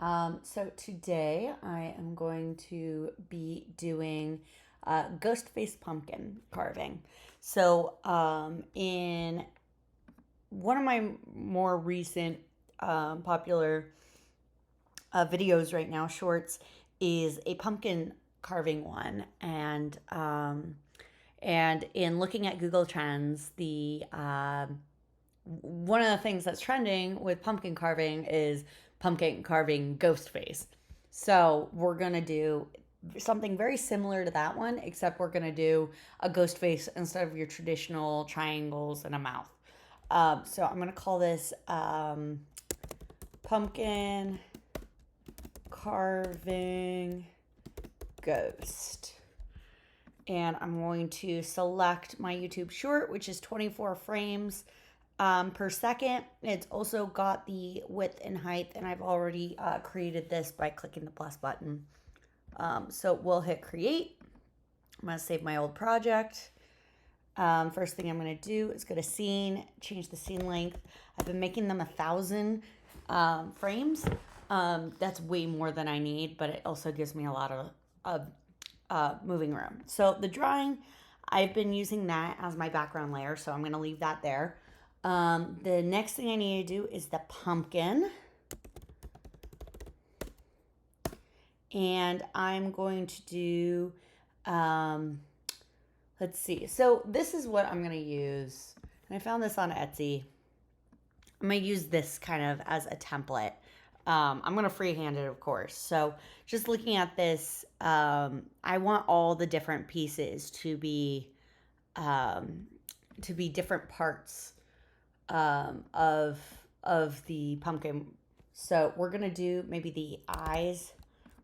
So today I am going to be doing ghost face pumpkin carving. In one of my more recent popular videos right now, shorts, is a pumpkin carving one, and in looking at Google Trends, the one of the things that's trending with pumpkin carving is pumpkin carving ghost face. So we're gonna do something very similar to that one, except we're gonna do a ghost face instead of your traditional triangles and a mouth. So I'm gonna call this pumpkin carving ghost. And I'm going to select my YouTube short, which is 24 frames per second. It's also got the width and height, and I've already created this by clicking the plus button. So we'll hit create. I'm going to save my old project. First thing I'm going to do is go to scene, change the scene length. I've been making them 1,000 frames. That's way more than I need, but it also gives me a lot of moving room. So the drawing, I've been using that as my background layer, so I'm going to leave that there. The next thing I need to do is the pumpkin. And I'm going to do, let's see. So this is what I'm going to use. And I found this on Etsy. I'm going to use this kind of as a template. I'm going to freehand it, of course. So just looking at this, I want all the different pieces to be different parts of the pumpkin. So we're gonna do maybe the eyes.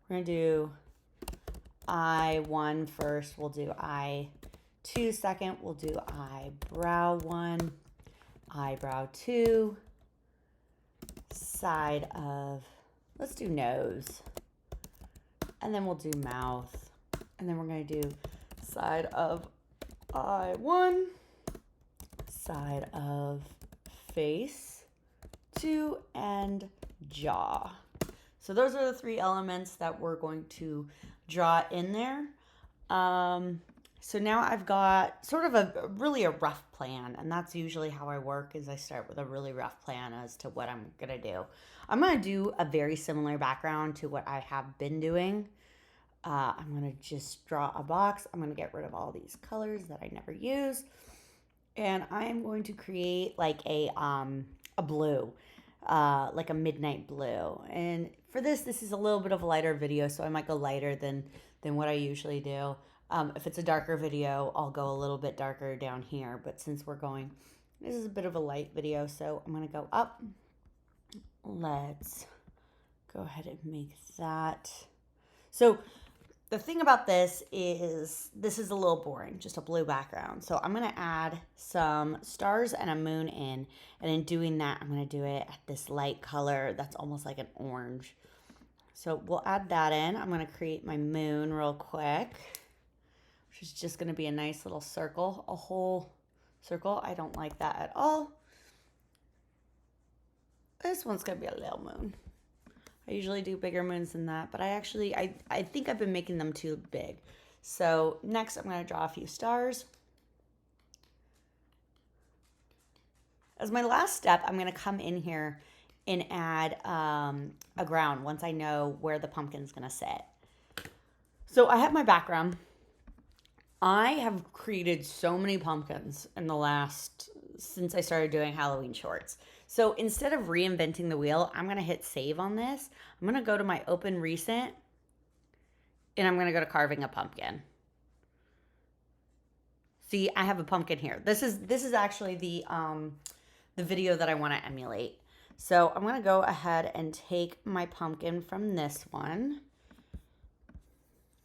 We're gonna do eye one first. We'll do eye two second. We'll do eyebrow one, eyebrow two, side of, let's do nose, and then we'll do mouth, and then we're gonna do side of eye one, side of face, two, and jaw. So those are the three elements that we're going to draw in there. So now I've got sort of a really a rough plan, and that's usually how I work, is I start with a really rough plan as to what I'm gonna do. I'm gonna do a very similar background to what I have been doing. I'm gonna just draw a box. I'm gonna get rid of all these colors that I never use. And I am going to create like a blue, like a midnight blue. And for this is a little bit of a lighter video, so I might go lighter than what I usually do. If it's a darker video, I'll go a little bit darker down here. But since this is a bit of a light video, so I'm gonna go up. Let's go ahead and make that. So the thing about this is a little boring, just a blue background. So I'm going to add some stars and a moon in. And in doing that, I'm going to do it at this light color that's almost like an orange. So we'll add that in. I'm going to create my moon real quick, which is just going to be a nice little circle, a whole circle. I don't like that at all. This one's going to be a little moon. I usually do bigger moons than that, but I think I've been making them too big. So next I'm going to draw a few stars. As my last step, I'm going to come in here and add a ground once I know where the pumpkin's going to sit. So I have my background. I have created so many pumpkins since I started doing Halloween shorts. So instead of reinventing the wheel, I'm going to hit save on this. I'm going to go to my open recent, and I'm going to go to carving a pumpkin. See, I have a pumpkin here. This is actually the video that I want to emulate. So I'm going to go ahead and take my pumpkin from this one.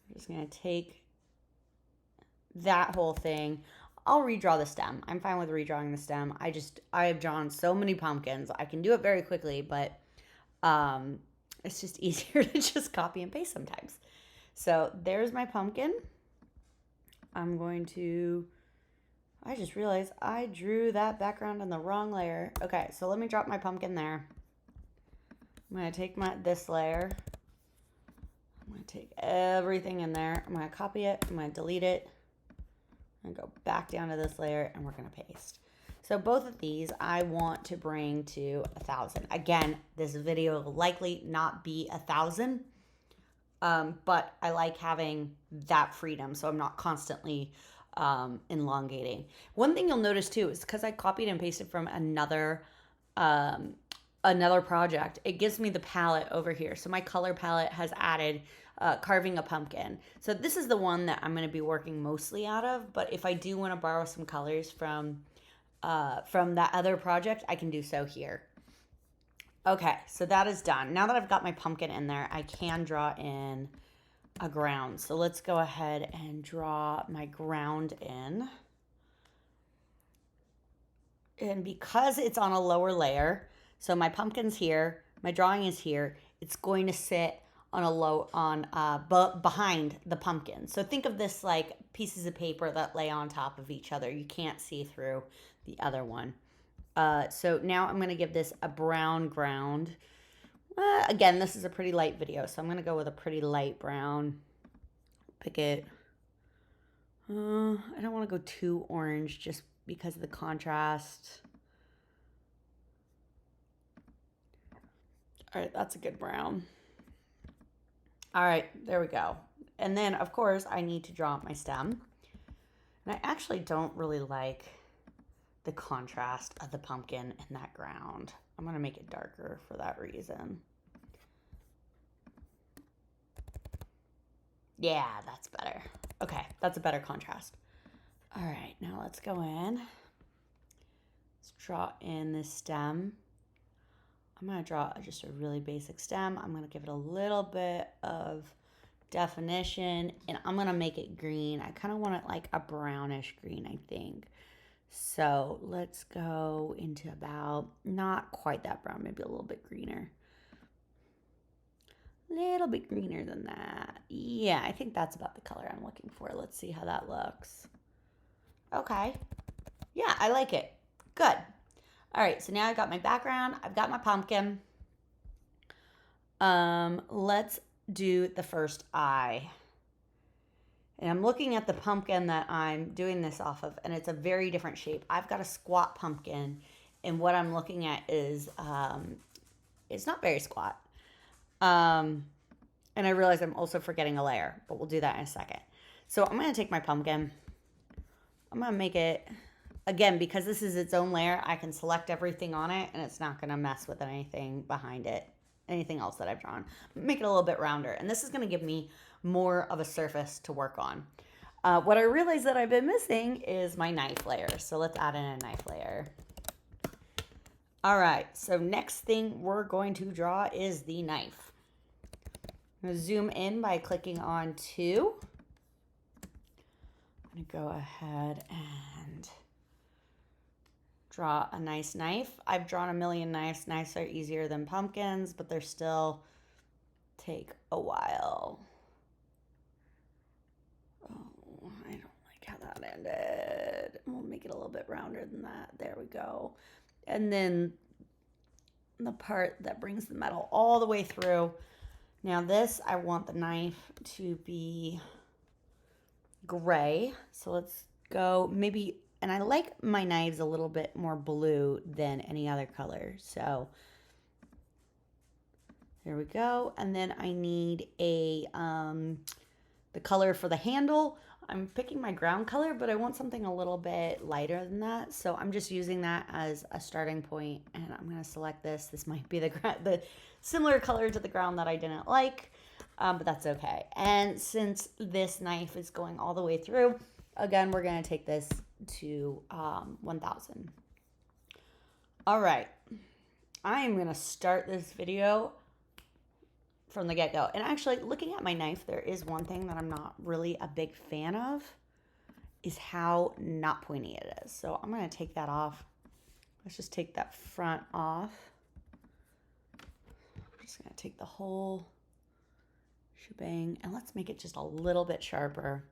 I'm just going to take that whole thing. I'll redraw the stem. I'm fine with redrawing the stem. I have drawn so many pumpkins. I can do it very quickly, but it's just easier to just copy and paste sometimes. So there's my pumpkin. I just realized I drew that background on the wrong layer. Okay, so let me drop my pumpkin there. I'm going to take this layer. I'm going to take everything in there. I'm going to copy it. I'm going to delete it. And go back down to this layer, and we're going to paste. So both of these I want to bring to 1,000. Again, this video will likely not be 1,000, but I like having that freedom, so I'm not constantly elongating. One thing you'll notice too is because I copied and pasted from another project, it gives me the palette over here. So my color palette has added carving a pumpkin. So this is the one that I'm going to be working mostly out of, but if I do want to borrow some colors from that other project, I can do so here. Okay, so that is done. Now that I've got my pumpkin in there, I can draw in a ground. So let's go ahead and draw my ground in. And because it's on a lower layer, so my pumpkin's here, my drawing is here, it's going to sit on behind the pumpkin. So think of this like pieces of paper that lay on top of each other. You can't see through the other one. So now I'm going to give this a brown ground. Again, this is a pretty light video, so I'm going to go with a pretty light brown. Pick it. I don't want to go too orange just because of the contrast. All right, that's a good brown. All right, there we go. And then, of course, I need to draw my stem. And I actually don't really like the contrast of the pumpkin and that ground. I'm going to make it darker for that reason. Yeah, that's better. Okay, that's a better contrast. All right, now let's go in. Let's draw in this stem. I'm going to draw just a really basic stem. I'm going to give it a little bit of definition, and I'm going to make it green. I kind of want it like a brownish green, I think. So let's go into about, not quite that brown, maybe a little bit greener. A little bit greener than that. Yeah, I think that's about the color I'm looking for. Let's see how that looks. Okay. Yeah, I like it. Good. All right, so now I've got my background. I've got my pumpkin. Let's do the first eye. And I'm looking at the pumpkin that I'm doing this off of, and it's a very different shape. I've got a squat pumpkin, and what I'm looking at is, it's not very squat. And I realize I'm also forgetting a layer, but we'll do that in a second. So I'm going to take my pumpkin. I'm going to make it, again, because this is its own layer, I can select everything on it, and it's not going to mess with anything behind it, anything else that I've drawn. Make it a little bit rounder, and this is going to give me more of a surface to work on. What I realized that I've been missing is my knife layer. So let's add in a knife layer. All right, so next thing we're going to draw is the knife. I'm going to zoom in by clicking on 2. I'm going to go ahead and draw a nice knife. I've drawn a million knives. Knives are easier than pumpkins, but they're still take a while. Oh, I don't like how that ended. We'll make it a little bit rounder than that. There we go. And then the part that brings the metal all the way through. Now this, I want the knife to be gray. So let's go maybe, and I like my knives a little bit more blue than any other color. So there we go. And then I need a, the color for the handle. I'm picking my ground color, but I want something a little bit lighter than that. So I'm just using that as a starting point, and I'm going to select this. This might be the similar color to the ground that I didn't like, but that's okay. And since this knife is going all the way through, again, we're going to take this to 1,000. All right. I am going to start this video from the get-go. And actually, looking at my knife, there is one thing that I'm not really a big fan of, is how not pointy it is. So I'm going to take that off. Let's just take that front off. I'm just going to take the whole shebang, and let's make it just a little bit sharper.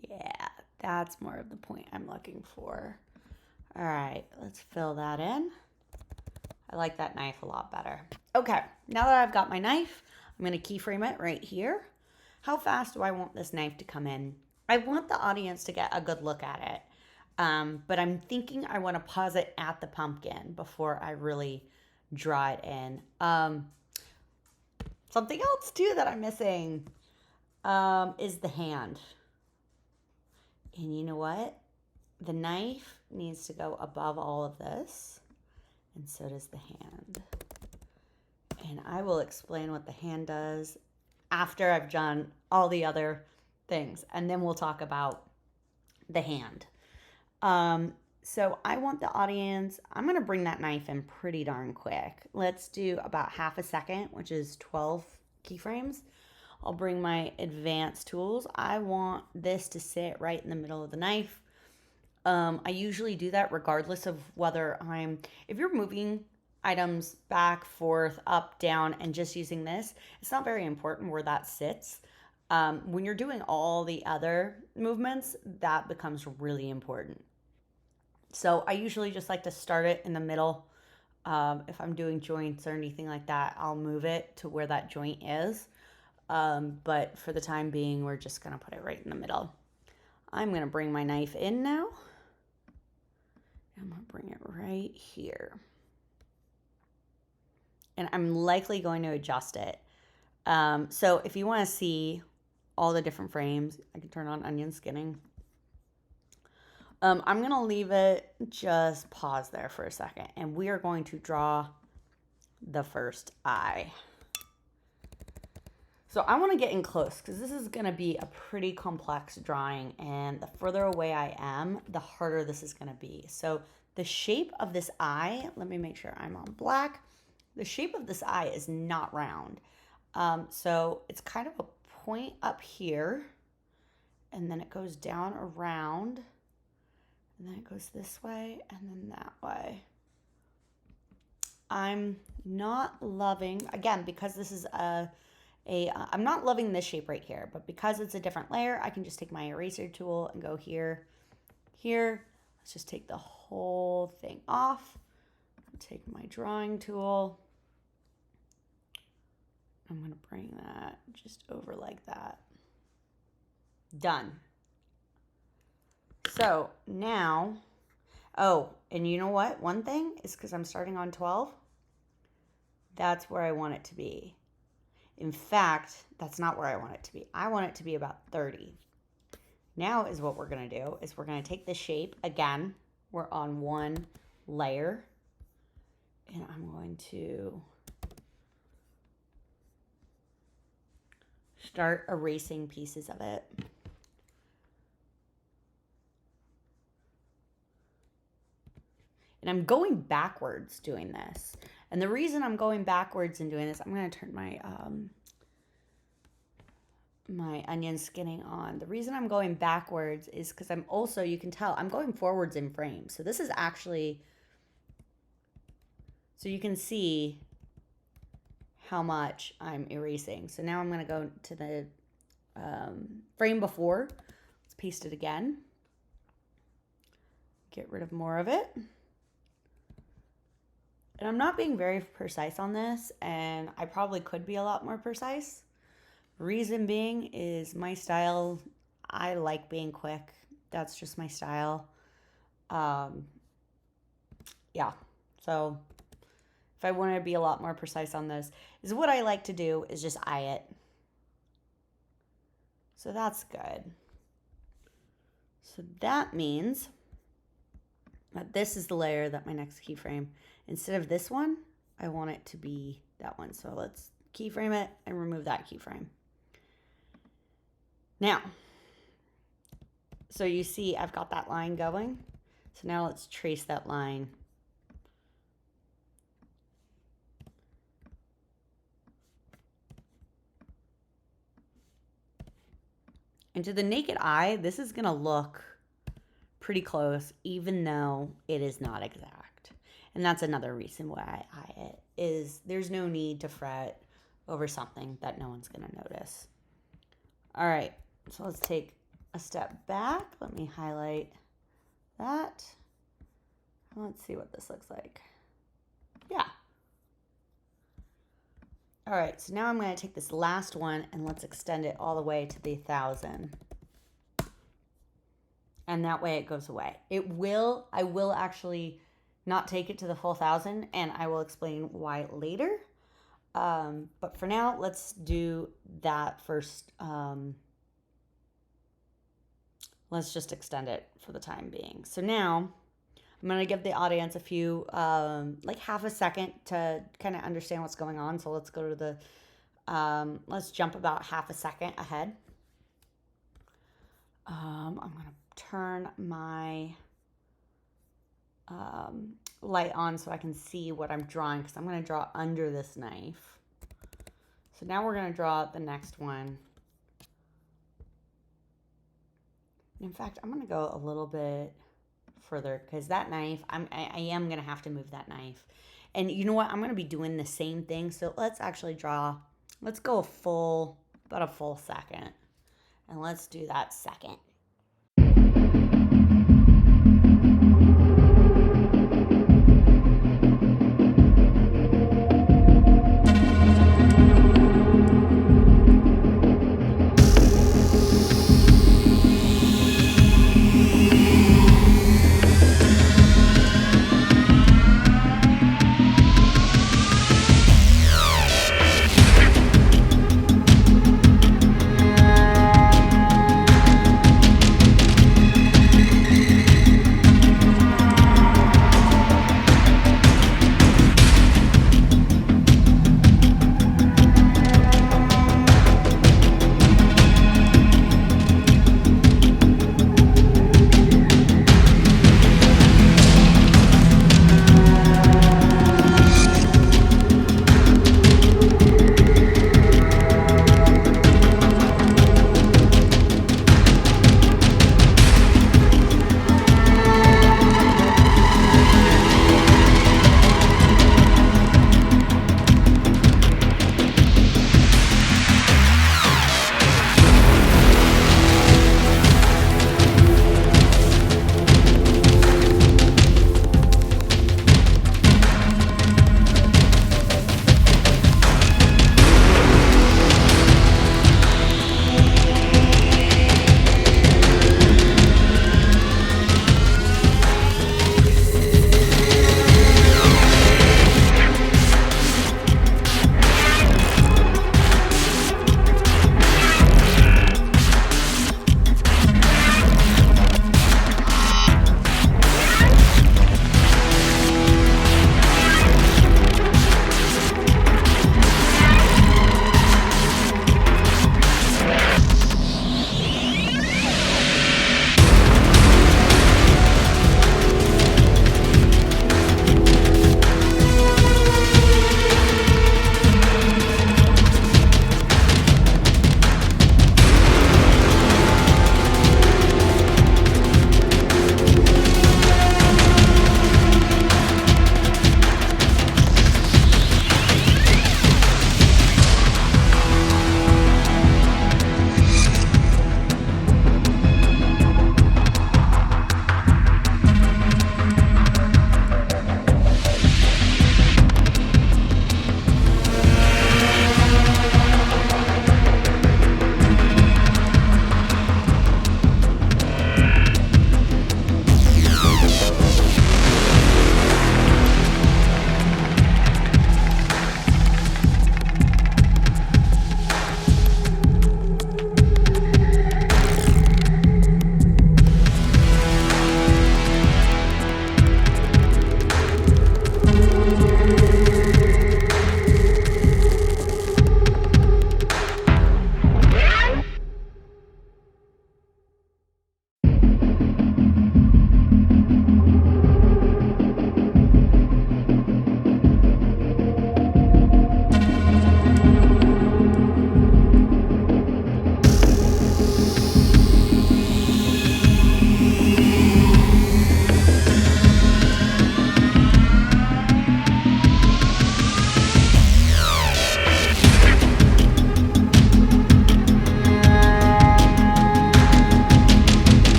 Yeah, that's more of the point I'm looking for. All right, let's fill that in. I like that knife a lot better. Okay, now that I've got my knife, I'm gonna keyframe it right here. How fast do I want this knife to come in? I want the audience to get a good look at it. But I'm thinking I want to pause it at the pumpkin before I really draw it in. Something else too that I'm missing is the hand. And you know what? The knife needs to go above all of this, and so does the hand. And I will explain what the hand does after I've done all the other things, and then we'll talk about the hand. So I want the audience, I'm going to bring that knife in pretty darn quick. Let's do about half a second, which is 12 keyframes. I'll bring my advanced tools. I want this to sit right in the middle of the knife. I usually do that regardless of whether if you're moving items back, forth, up, down, and just using this, it's not very important where that sits. When you're doing all the other movements, that becomes really important. So I usually just like to start it in the middle. If I'm doing joints or anything like that, I'll move it to where that joint is. But for the time being, we're just going to put it right in the middle. I'm going to bring my knife in now. I'm going to bring it right here. And I'm likely going to adjust it. So if you want to see all the different frames, I can turn on onion skinning. I'm going to leave it just pause there for a second. And we are going to draw the first eye. So I want to get in close because this is going to be a pretty complex drawing. And the further away I am, the harder this is going to be. So the shape of this eye, let me make sure I'm on black. The shape of this eye is not round. So it's kind of a point up here. And then it goes down around. And then it goes this way and then that way. I'm not loving, again, because this is I'm not loving this shape right here, but because it's a different layer, I can just take my eraser tool and go here. Let's just take the whole thing off. Take my drawing tool. I'm going to bring that just over like that. Done. So now, oh, and you know what? One thing is because I'm starting on 12, that's where I want it to be. In fact, that's not where I want it to be. I want it to be about 30. Now is what we're going to do is we're going to take the shape. Again, we're on one layer. And I'm going to start erasing pieces of it. And I'm going backwards doing this. And the reason I'm going backwards and doing this, I'm going to turn my my onion skinning on. The reason I'm going backwards is because I'm also, you can tell, I'm going forwards in frame. So this is actually, so you can see how much I'm erasing. So now I'm going to go to the frame before. Let's paste it again. Get rid of more of it. And I'm not being very precise on this, and I probably could be a lot more precise. Reason being is my style, I like being quick. That's just my style. Yeah, so if I wanted to be a lot more precise on this, is what I like to do is just eye it. So that's good. So that means that this is the layer that my next keyframe, instead of this one, I want it to be that one. So let's keyframe it and remove that keyframe. Now, so you see I've got that line going. So now let's trace that line. And to the naked eye, this is going to look pretty close, even though it is not exact. And that's another reason why I eye it, is there's no need to fret over something that no one's going to notice. All right, so let's take a step back. Let me highlight that. Let's see what this looks like. Yeah. All right, so now I'm going to take this last one and let's extend it all the way to the 1,000. And that way it goes away. I will actually not take it to the full 1,000, and I will explain why later. But for now, let's do that first. Let's just extend it for the time being. So now I'm going to give the audience a few, like half a second to kind of understand what's going on. So let's go to the, let's jump about half a second ahead. I'm going to turn my light on so I can see what I'm drawing, because I'm going to draw under this knife. So now we're going to draw the next one. In fact, I'm going to go a little bit further, because that knife, I am going to have to move that knife. And you know what? I'm going to be doing the same thing. So let's actually draw, let's go about a full second. And let's do that second.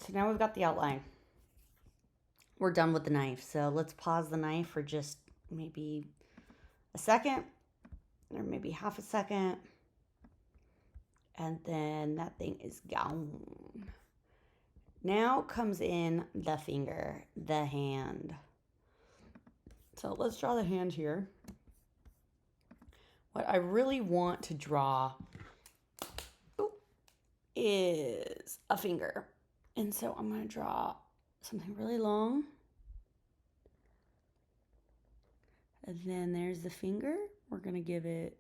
So now we've got the outline. We're done with the knife. So let's pause the knife for just maybe a second or maybe half a second. And then that thing is gone. Now comes in the finger, the hand. So let's draw the hand here. What I really want to draw is a finger. And so I'm going to draw something really long. And then there's the finger. We're going to give it.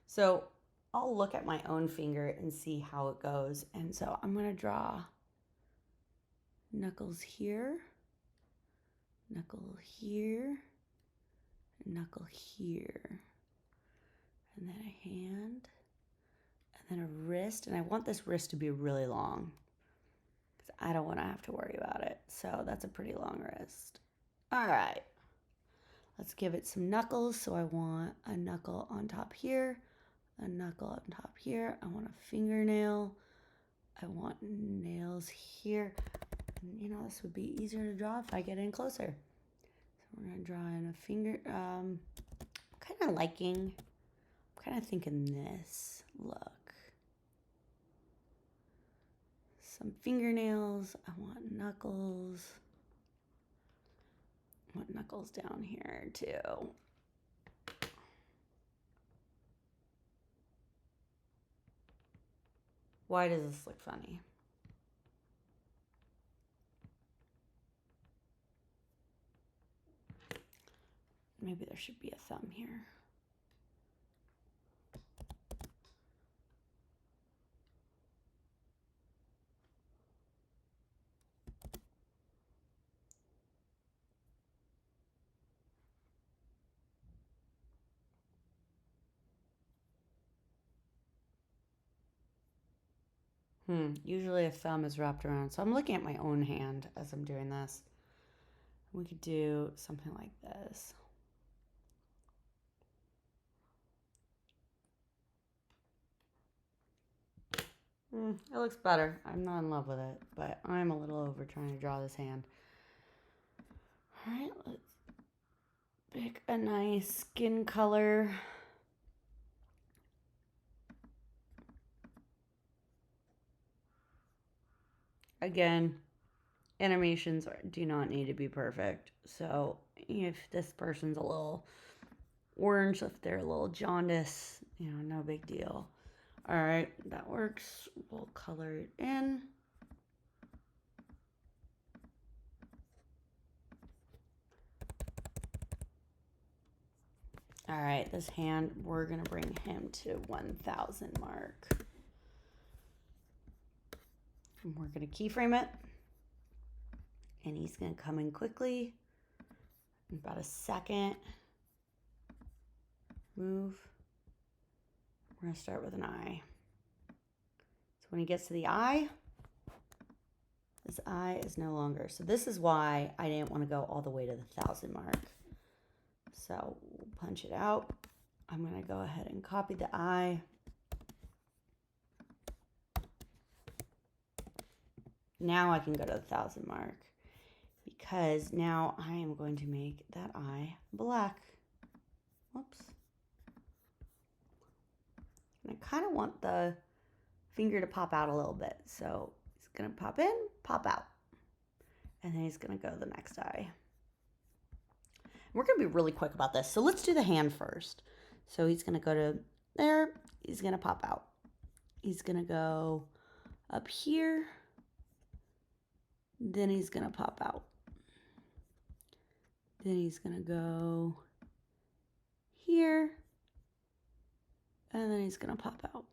So I'll look at my own finger and see how it goes. And so I'm going to draw knuckles here, knuckle here, knuckle here, and then a hand, and then a wrist. And I want this wrist to be really long because I don't want to have to worry about it. So that's a pretty long wrist. All right, let's give it some knuckles. So I want a knuckle on top here, a knuckle on top here. I want a fingernail. I want nails here. And, you know, this would be easier to draw if I get in closer. So we're going to draw in a finger. I'm kind of thinking this look. Some fingernails. I want knuckles. I want knuckles down here too. Why does this look funny? Maybe there should be a thumb here. Usually a thumb is wrapped around. So I'm looking at my own hand as I'm doing this. We could do something like this. It looks better. I'm not in love with it, but I'm a little over trying to draw this hand. All right, let's pick a nice skin color. Again, animations do not need to be perfect. So if this person's a little orange, if they're a little jaundice, you know, no big deal. All right, that works. We'll color it in. All right, this hand, we're gonna bring him to 1,000 mark. And we're gonna keyframe it. And he's gonna come in quickly. In about a second. Move. We're gonna start with an eye. So when he gets to the eye, this eye is no longer. So this is why I didn't want to go all the way to the 1,000 mark. So we'll punch it out. I'm gonna go ahead and copy the eye. Now I can go to the 1,000 mark because now I am going to make that eye black. Whoops. And I kind of want the finger to pop out a little bit. So he's going to pop in, pop out. And then he's going to go to the next eye. We're going to be really quick about this. So let's do the hand first. So he's going to go to there. He's going to pop out. He's going to go up here. Then he's going to pop out. Then he's going to go here. And then he's going to pop out.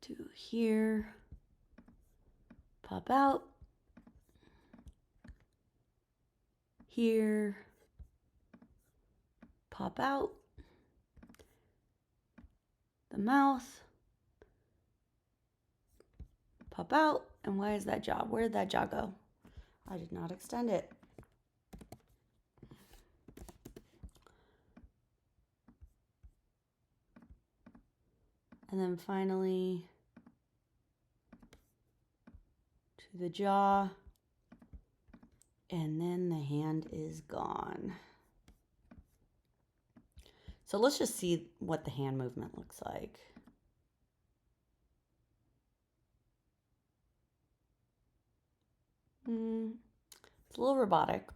Do here. Pop out. Here. Pop out. The mouth. Pop out. And why is that jaw? Where did that jaw go? I did not extend it. And then finally to the jaw. And then the hand is gone. So let's just see what the hand movement looks like. It's a little robotic.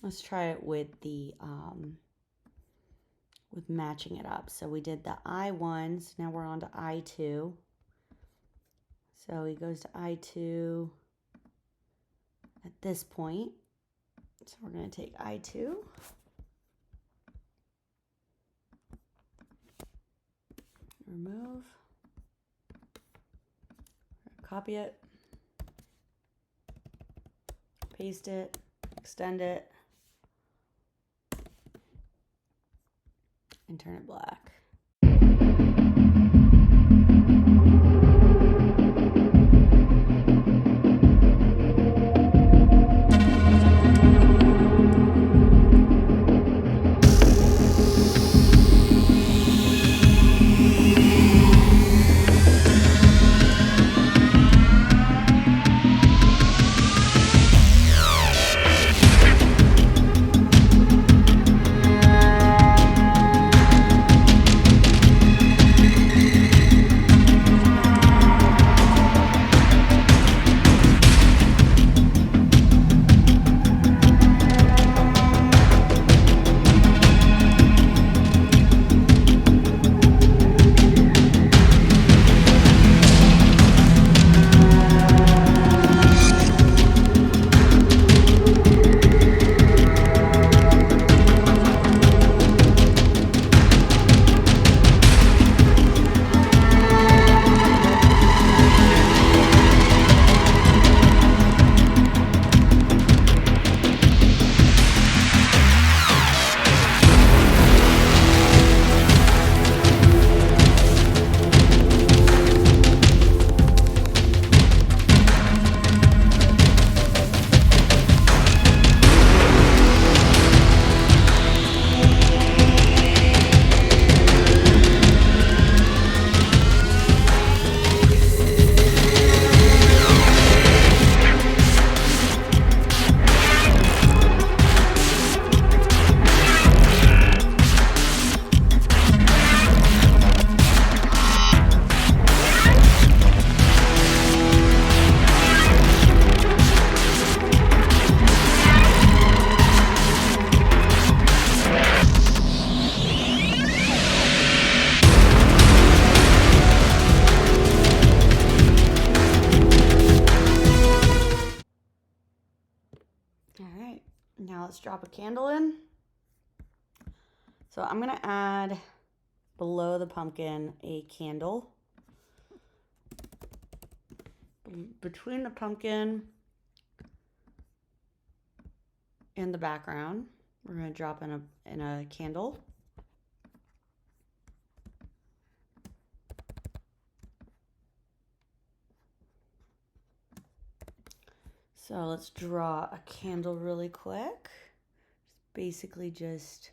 Let's try it with the with matching it up. So we did the I1, so now we're on to I2. So he goes to I2 at this point. So we're going to take I2. Remove. Copy it. Paste it. Extend it. And turn it black. Now let's drop a candle in. So I'm going to add below the pumpkin a candle. Between the pumpkin and the background, we're going to drop in a candle. So let's draw a candle really quick. Basically just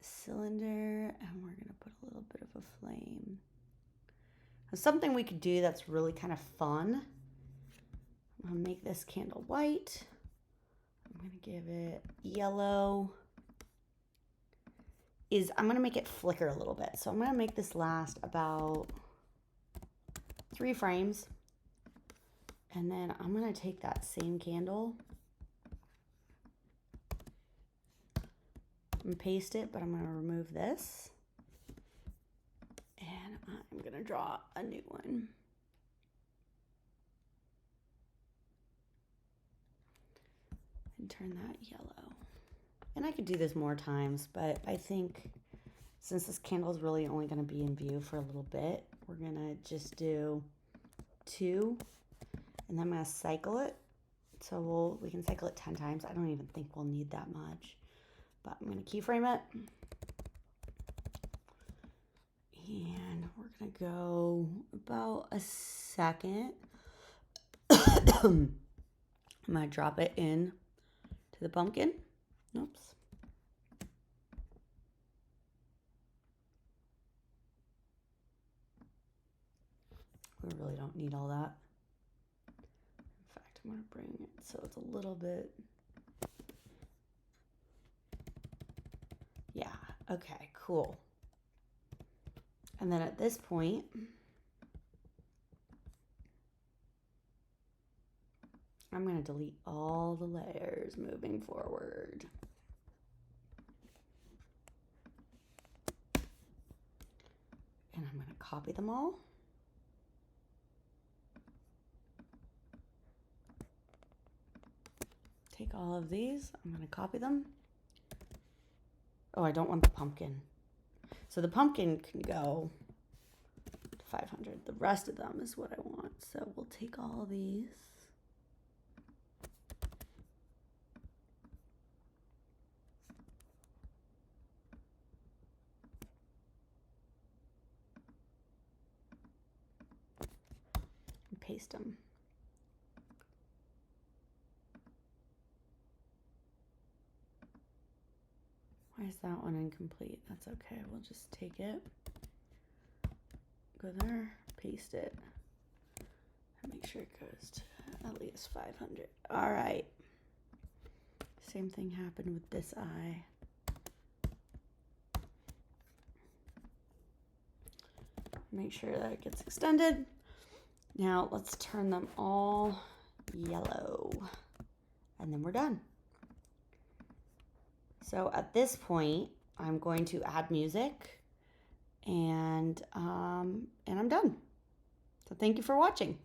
a cylinder, and we're gonna put a little bit of a flame. Now, something we could do that's really kind of fun. I'm gonna make this candle white. I'm gonna give it yellow. I'm gonna make it flicker a little bit. So I'm gonna make this last about 3 frames. And then I'm going to take that same candle and paste it, but I'm going to remove this. And I'm going to draw a new one. And turn that yellow. And I could do this more times, but I think since this candle is really only going to be in view for a little bit, we're going to just do 2. And then I'm going to cycle it. So we can cycle it 10 times. I don't even think we'll need that much. But I'm going to keyframe it. And we're going to go about a second. I'm going to drop it in to the pumpkin. Oops. I really don't need all that. In fact, I'm going to bring it so it's a little bit. Yeah, okay, cool. And then at this point, I'm going to delete all the layers moving forward. And I'm going to copy them all. Take all of these, I'm going to copy them. Oh, I don't want the pumpkin. So the pumpkin can go to 500. The rest of them is what I want. So we'll take all of these. And paste them. Why is that one incomplete? That's okay. We'll just take it, go there, paste it, and make sure it goes to at least 500. All right. Same thing happened with this eye. Make sure that it gets extended. Now let's turn them all yellow, and then we're done. So at this point, I'm going to add music, and I'm done. So thank you for watching.